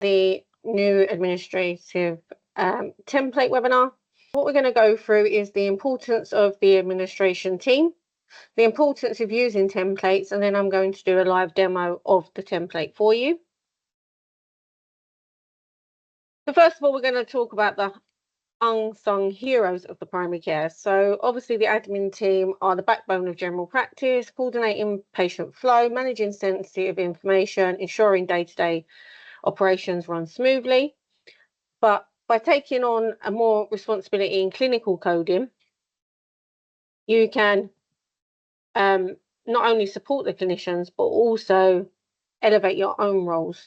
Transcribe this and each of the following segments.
the new administrative template webinar. What we're going to go through is the importance of the administration team, the importance of using templates, and then I'm going to do a live demo of the template for you. So first of all, we're going to talk about the unsung heroes of the primary care. So obviously the admin team are the backbone of general practice, coordinating patient flow, managing sensitive information, ensuring day-to-day operations run smoothly. But by taking on a more responsibility in clinical coding, you can not only support the clinicians, but also elevate your own roles.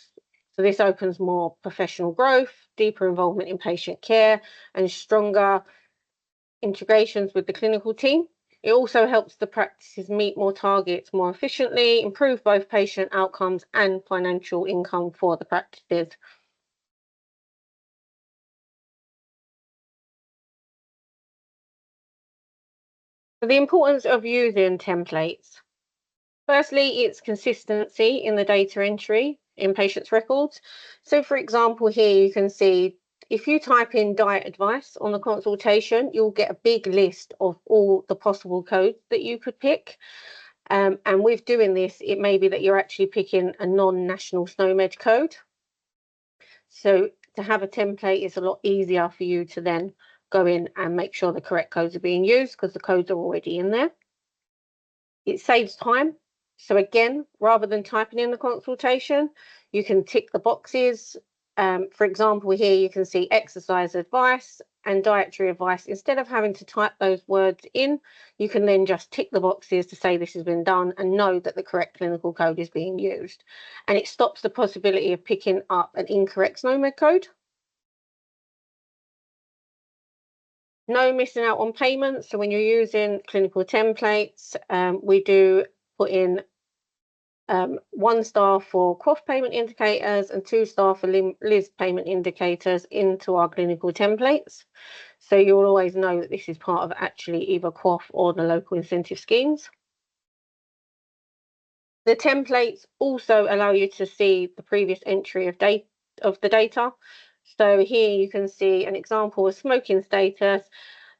So this opens more professional growth, deeper involvement in patient care, and stronger integrations with the clinical team. It also helps the practices meet more targets more efficiently, improve both patient outcomes and financial income for the practices. So the importance of using templates. Firstly, it's consistency in the data entry in patients' records. So for example, here you can see if you type in diet advice on the consultation, you'll get a big list of all the possible codes that you could pick. And with doing this, it may be that you're actually picking a non-national SNOMED code. So to have a template is a lot easier for you to then go in and make sure the correct codes are being used because the codes are already in there. It saves time. So again, rather than typing in the consultation, you can tick the boxes. For example, here you can see exercise advice and dietary advice. Instead of having to type those words in, you can then just tick the boxes to say this has been done and know that the correct clinical code is being used. And it stops the possibility of picking up an incorrect SNOMED code. No missing out on payments. So when you're using clinical templates, we do put in 1 star for QOF payment indicators and 2 star for LIS payment indicators into our clinical templates. So you'll always know that this is part of actually either QOF or the local incentive schemes. The templates also allow you to see the previous entry of the data. So here you can see an example of smoking status.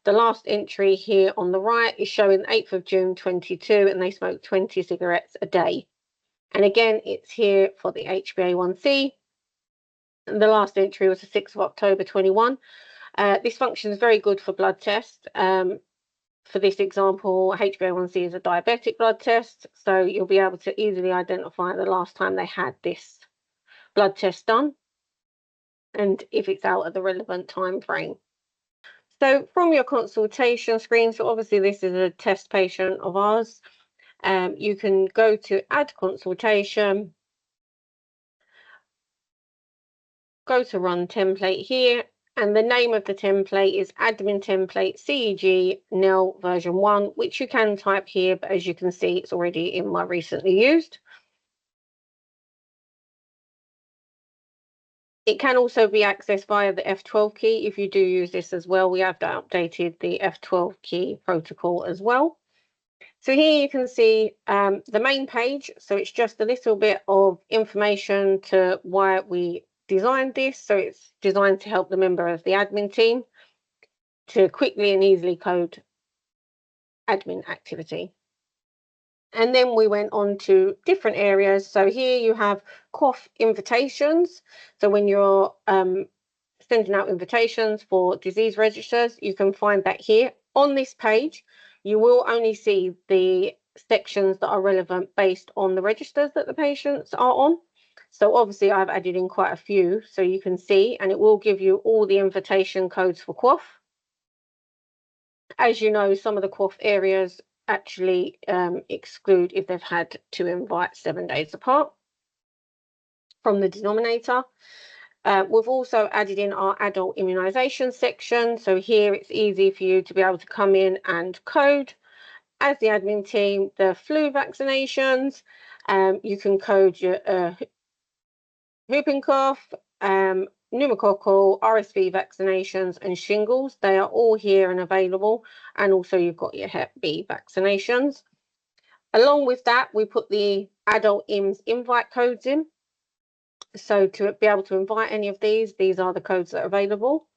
The last entry here on the right is showing 8th of June 22, and they smoked 20 cigarettes a day. And again, it's here for the HbA1c. And the last entry was the 6th of October 21. This function is very good for blood tests. For this example, HbA1c is a diabetic blood test, so you'll be able to easily identify the last time they had this blood test done and if it's out at the relevant time frame. So from your consultation screen, so obviously this is a test patient of ours, you can go to add consultation, go to run template here, and the name of the template is admin template CEG NEL version 1, which you can type here, but as you can see, it's already in my recently used. It can also be accessed via the F12 key. If you do use this as well, we have updated the F12 key protocol as well. So here you can see the main page. So it's just a little bit of information to why we designed this. So it's designed to help the member of the admin team to quickly and easily code admin activity. And then we went on to different areas. So here you have QOF invitations. So when you're sending out invitations for disease registers, you can find that here. On this page, you will only see the sections that are relevant based on the registers that the patients are on. So obviously I've added in quite a few so you can see, and it will give you all the invitation codes for QOF. As you know, some of the QOF areas actually exclude if they've had to invite 7 days apart from the denominator. We've also added in our adult immunisation section. So here it's easy for you to be able to come in and code as the admin team the flu vaccinations. You can code your whooping cough, pneumococcal, RSV vaccinations and shingles. They are all here and available. And also you've got your Hep B vaccinations. Along with that, we put the adult IMS invite codes in. So to be able to invite any of these are the codes that are available.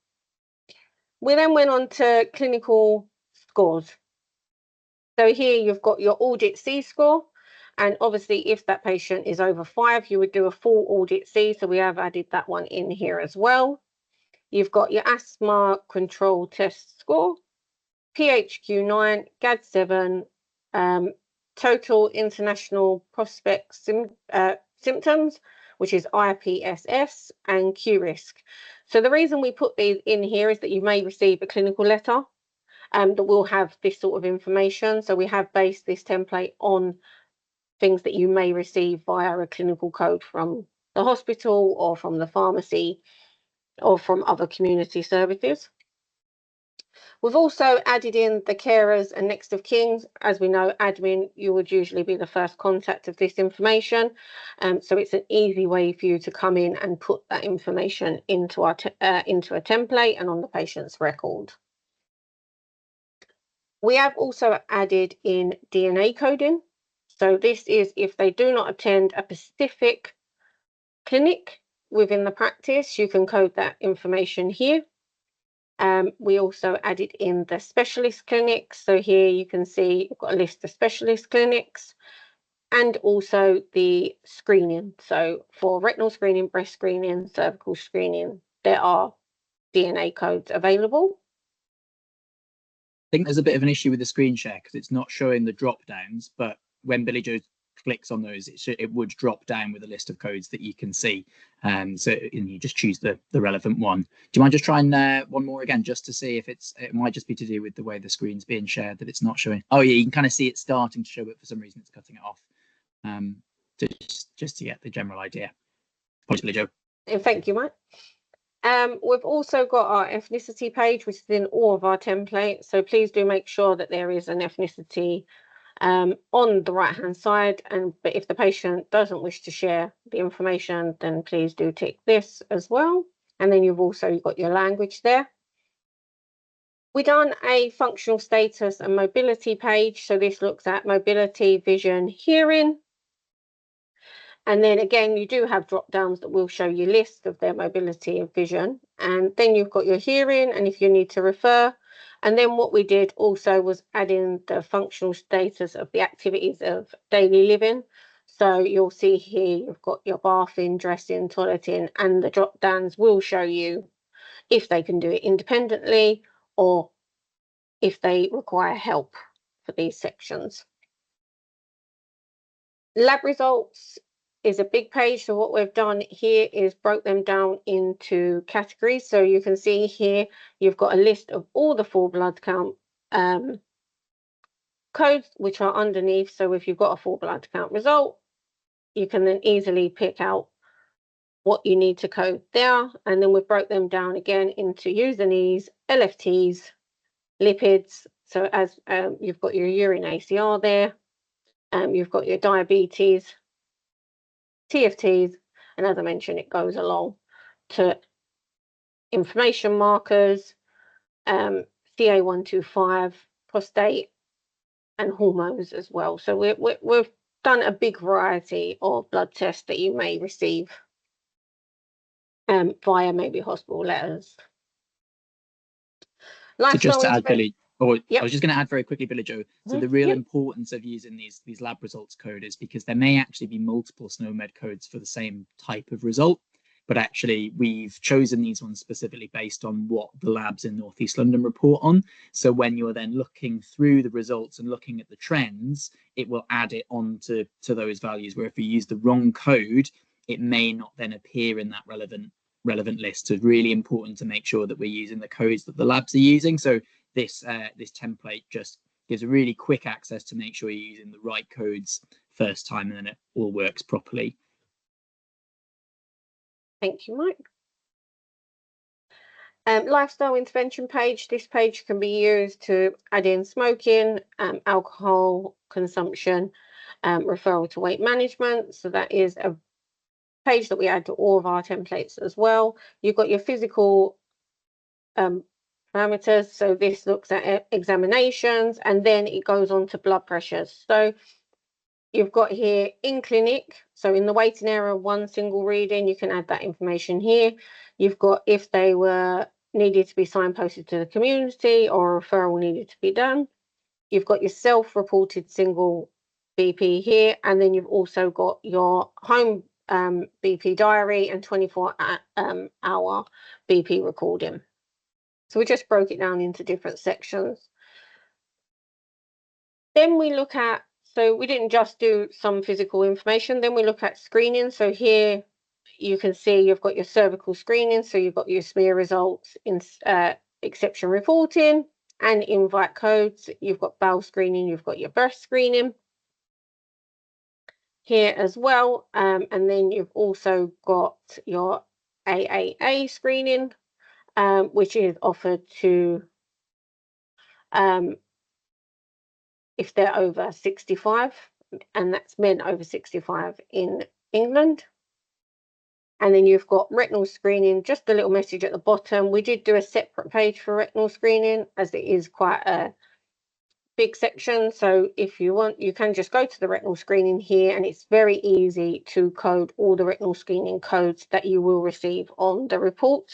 We then went on to clinical scores. So here you've got your audit C score. And obviously, if that patient is over 5, you would do a full audit C. So we have added that one in here as well. You've got your asthma control test score, PHQ-9, GAD-7, total international prospect symptoms, which is IPSS, and Q-risk. So the reason we put these in here is that you may receive a clinical letter that will have this sort of information. So we have based this template on things that you may receive via a clinical code from the hospital or from the pharmacy or from other community services. We've also added in the carers and next of kin. As we know, admin, you would usually be the first contact of this information. So it's an easy way for you to come in and put that information into a template and on the patient's record. We have also added in DNA coding. So this is if they do not attend a specific clinic within the practice, you can code that information here. We also added in the specialist clinics. So here you can see you've got a list of specialist clinics and also the screening. So for retinal screening, breast screening, cervical screening, there are DNA codes available. I think there's a bit of an issue with the screen share because it's not showing the drop downs, but when Billy Joe clicks on those, it would drop down with a list of codes that you can see. And you just choose the relevant one. Do you mind just trying one more again, just to see if it might just be to do with the way the screen's being shared that it's not showing. Oh yeah, you can kind of see it starting to show, but for some reason it's cutting it off. Just to get the general idea. Apologies, Billy Joe. Thank you, Mike. We've also got our ethnicity page, which is in all of our templates. So please do make sure that there is an ethnicity on the right-hand side. But if the patient doesn't wish to share the information, then please do tick this as well. And then you've also got your language there. We've done a functional status and mobility page. So this looks at mobility, vision, hearing. And then again, you do have drop downs that will show you lists of their mobility and vision. And then you've got your hearing and if you need to refer. And then what we did also was add in the functional status of the activities of daily living. So you'll see here, you've got your bathing, dressing, toileting, and the drop downs will show you if they can do it independently or if they require help for these sections. Lab results is a big page. So what we've done here is broke them down into categories. So you can see here, you've got a list of all the full blood count codes, which are underneath. So if you've got a full blood count result, you can then easily pick out what you need to code there. And then we've broke them down again into USANEs, LFTs, lipids. So as you've got your urine ACR there, you've got your diabetes, TFTs, and as I mentioned, it goes along to inflammation markers, CA125, prostate, and hormones as well. So we've done a big variety of blood tests that you may receive via maybe hospital letters. So just to add, Billy, yep. I was just going to add very quickly, Billy Joe. So the real importance of using these lab results code is because there may actually be multiple SNOMED codes for the same type of result, but actually we've chosen these ones specifically based on what the labs in North East London report on. So when you're then looking through the results and looking at the trends, it will add it on to those values, where if you use the wrong code, it may not then appear in that relevant list. So it's really important to make sure that we're using the codes that the labs are using. So this template just gives a really quick access to make sure you're using the right codes first time, and then it all works properly. Thank you, Mike. Lifestyle intervention page. This page can be used to add in smoking, alcohol consumption, referral to weight management. So that is a page that we add to all of our templates as well. You've got your physical parameters. So this looks at examinations, and then it goes on to blood pressures. So you've got here in clinic. So in the waiting area of one single reading, you can add that information here. You've got if they were needed to be signposted to the community or a referral needed to be done. You've got your self-reported single BP here, and then you've also got your home BP diary and 24-hour BP recording. So we just broke it down into different sections. Then we look at, so we didn't just do some physical information, then we look at screening. So here you can see you've got your cervical screening, so you've got your smear results in exception reporting and invite codes. You've got bowel screening, you've got your breast screening here as well, and then you've also got your AAA screening, which is offered to if they're over 65, and that's men over 65 in England. And then you've got retinal screening, just a little message at the bottom. We did do a separate page for retinal screening as it is quite a big section. So if you want, you can just go to the retinal screening here, and it's very easy to code all the retinal screening codes that you will receive on the report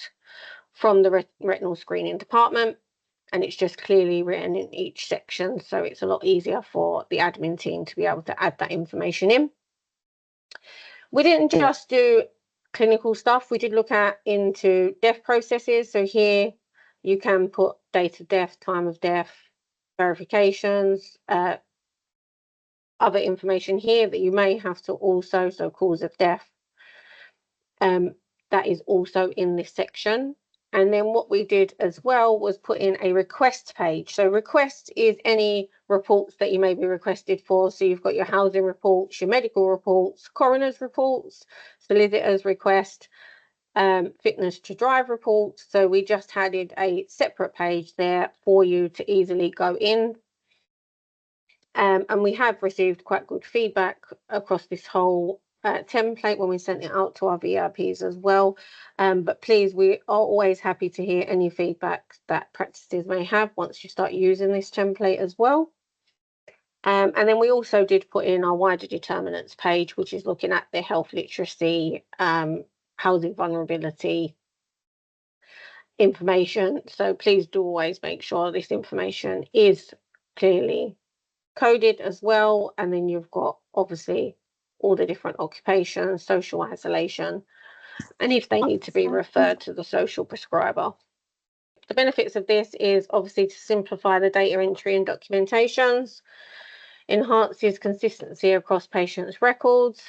from the retinal screening department. And it's just clearly written in each section. So it's a lot easier for the admin team to be able to add that information in. We didn't just do clinical stuff. We did look at into death processes. So here you can put date of death, time of death, verifications, other information here that you may have to also, so cause of death. That is also in this section. And then what we did as well was put in a request page. So request is any reports that you may be requested for. So you've got your housing reports, your medical reports, coroner's reports, solicitor's request, fitness to drive reports. So we just added a separate page there for you to easily go in. And we have received quite good feedback across this whole template when we sent it out to our VIPs as well. But please, we are always happy to hear any feedback that practices may have once you start using this template as well. And then we also did put in our wider determinants page, which is looking at the health literacy, housing vulnerability information. So please do always make sure this information is clearly coded as well. And then you've got obviously all the different occupations, social isolation, and if they need to be referred to the social prescriber. The benefits of this is obviously to simplify the data entry and documentations, enhances consistency across patients' records,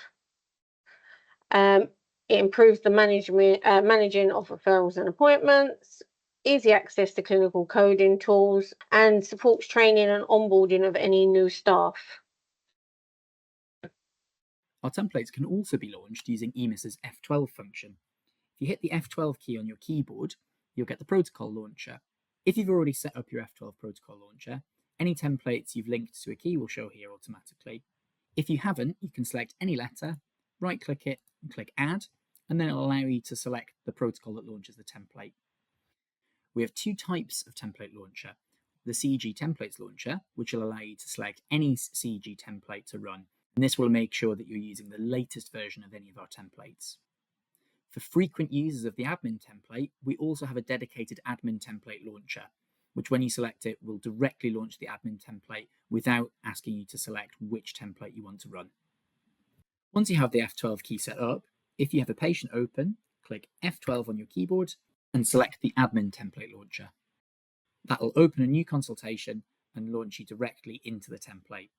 it improves the managing of referrals and appointments, easy access to clinical coding tools, and supports training and onboarding of any new staff. Our templates can also be launched using EMIS's F12 function. If you hit the F12 key on your keyboard, you'll get the protocol launcher. If you've already set up your F12 protocol launcher, any templates you've linked to a key will show here automatically. If you haven't, you can select any letter, right-click it and click Add, and then it'll allow you to select the protocol that launches the template. We have two types of template launcher. The CEG Templates Launcher, which will allow you to select any CEG template to run, and this will make sure that you're using the latest version of any of our templates. For frequent users of the admin template, we also have a dedicated admin template launcher, which when you select it will directly launch the admin template without asking you to select which template you want to run. Once you have the F12 key set up, if you have a patient open, click F12 on your keyboard and select the admin template launcher. That will open a new consultation and launch you directly into the template.